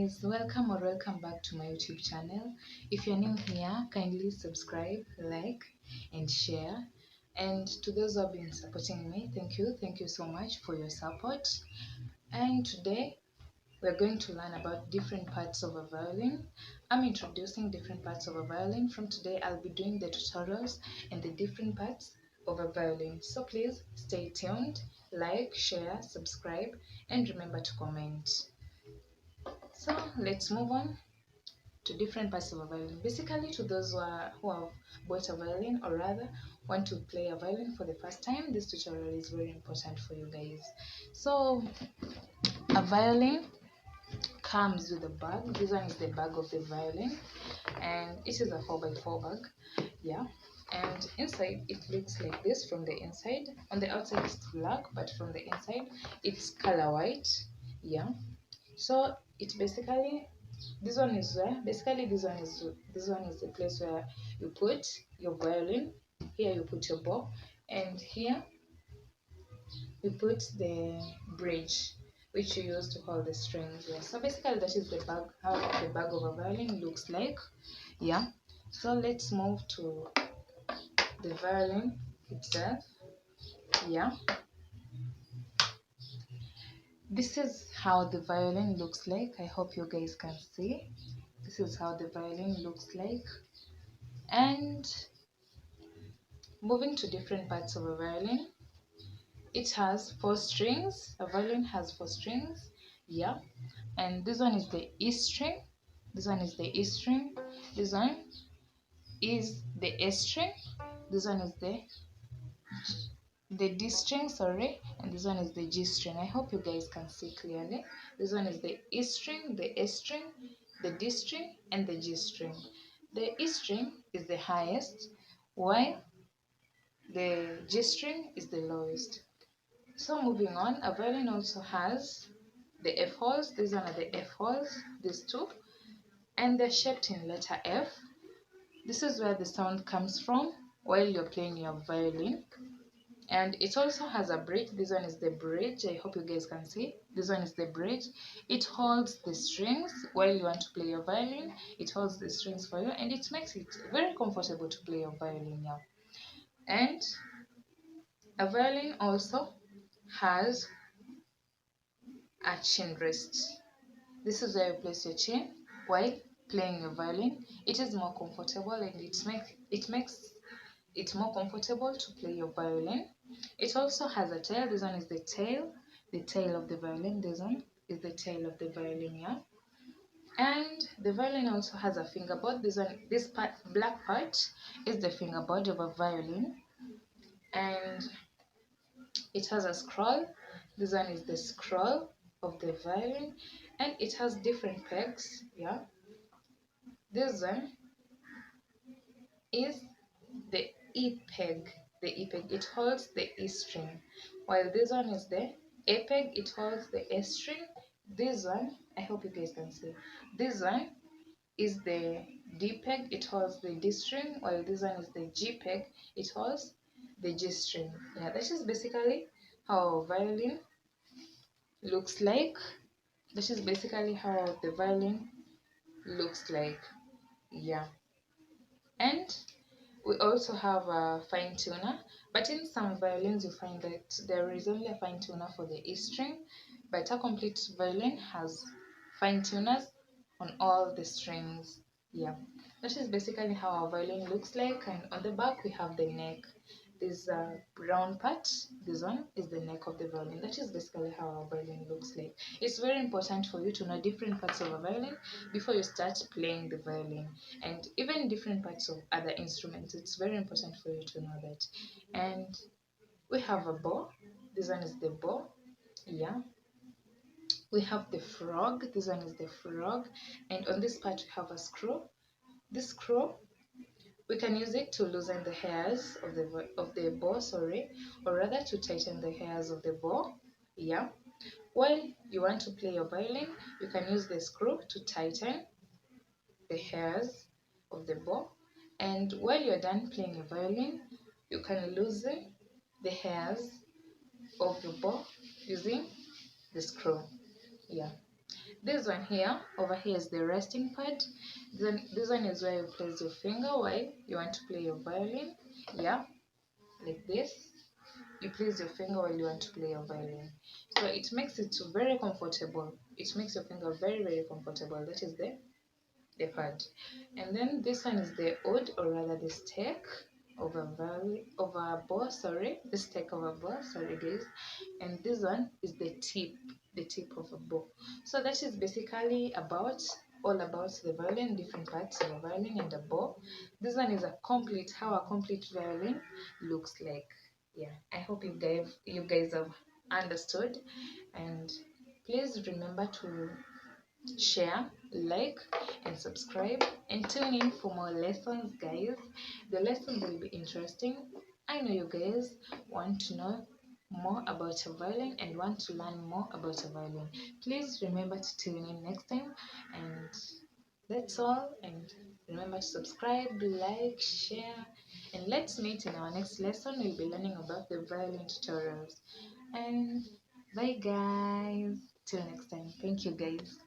guys, welcome or welcome back to my YouTube channel. If you're new here, kindly subscribe, like and share. And to those who have been supporting me, thank you so much for your support. And today we're going to learn about different parts of a violin. I'm introducing different parts of a violin. From today I'll be doing the tutorials and the different parts of a violin. So please stay tuned, like, share, subscribe, and remember to comment. So let's move on to different parts of a violin. Basically, to those who have bought a violin, or rather want to play a violin for the first time, this tutorial is very important for you guys. So a violin comes with a bag. This one is the bag of the violin, and it is a 4x4 bag. Yeah. And inside it looks like this from the inside. On the outside it's black, but from the inside it's color white. Yeah. So it basically, this one is the place where you put your violin. Here you put your bow, and here you put the bridge which you use to hold the strings. Yeah. So basically that is the bag, how the bag of a violin looks like. Yeah. So let's move to the violin itself. Yeah. This is how the violin looks like. I hope you guys can see. This is how the violin looks like. And moving to different parts of a violin, it has 4 strings. A violin has 4 strings. Yeah. And this one is the E string. This one is the E string. This one is the A string. This one is the D string, sorry, and this one is the G string. I hope you guys can see clearly. This one is the E string, the A string, the D string, and the G string. The E string is the highest, while the G string is the lowest. So moving on, a violin also has the F holes. These one are the F holes, these two, and they're shaped in letter F. This is where the sound comes from while you're playing your violin. And it also has a bridge. This one is the bridge. I hope you guys can see. This one is the bridge. It holds the strings while you want to play your violin. It holds the strings for you, and it makes it very comfortable to play your violin now. And a violin also has a chin rest. This is where you place your chin while playing your violin. It is more comfortable, and it makes it more comfortable to play your violin. It also has a tail. This one is the tail of the violin. This one is the tail of the violin, yeah. And the violin also has a fingerboard. This part, black part, is the fingerboard of a violin, and it has a scroll. This one is the scroll of the violin, and it has different pegs, yeah. This one is the E peg. It holds the E string, while this one is the A peg. It holds the A string. This one, I hope you guys can see, this one is the D peg. It holds the D string, while this one is the G peg. It holds the G string. Yeah, that is basically how a violin looks like. That is basically how the violin looks like. Yeah. And we also have a fine tuner, but in some violins you find that there is only a fine tuner for the E string, but a complete violin has fine tuners on all the strings. Yeah, that is basically how a violin looks like. And on the back we have the neck. This brown part, this one is the neck of the violin. That is basically how a violin looks like. It's very important for you to know different parts of a violin before you start playing the violin, and even different parts of other instruments. It's very important for you to know that. And we have a bow. This one is the bow. Yeah. We have the frog. This one is the frog. And on this part we have a screw. This screw, we can use it to loosen the hairs of the bow, sorry, or rather to tighten the hairs of the bow. Yeah. While you want to play your violin, you can use the screw to tighten the hairs of the bow. And while you're done playing your violin, you can loosen the hairs of your bow using the screw. Yeah. This one here, over here is the resting pad. Then this one is where you place your finger while you want to play your violin. Yeah, like this. You place your finger while you want to play your violin. So it makes it very comfortable. It makes your finger very, very comfortable. That is the pad. And then this one is the odd, or rather the stake of a bow, sorry, the stake of a bow, sorry guys. And this one is the tip of a bow. So that is basically about all about the violin, different parts of a violin and a bow. This one is how a complete violin looks like. Yeah, I hope you guys have understood, and please remember to share, like, and subscribe, and tune in for more lessons, guys. The lessons will be interesting. I know you guys want to know more about a violin and want to learn more about a violin. Please remember to tune in next time, and that's all. And remember to subscribe, like, share, and let's meet in our next lesson. We'll be learning about the violin tutorials. And bye, guys. Till next time. Thank you, guys.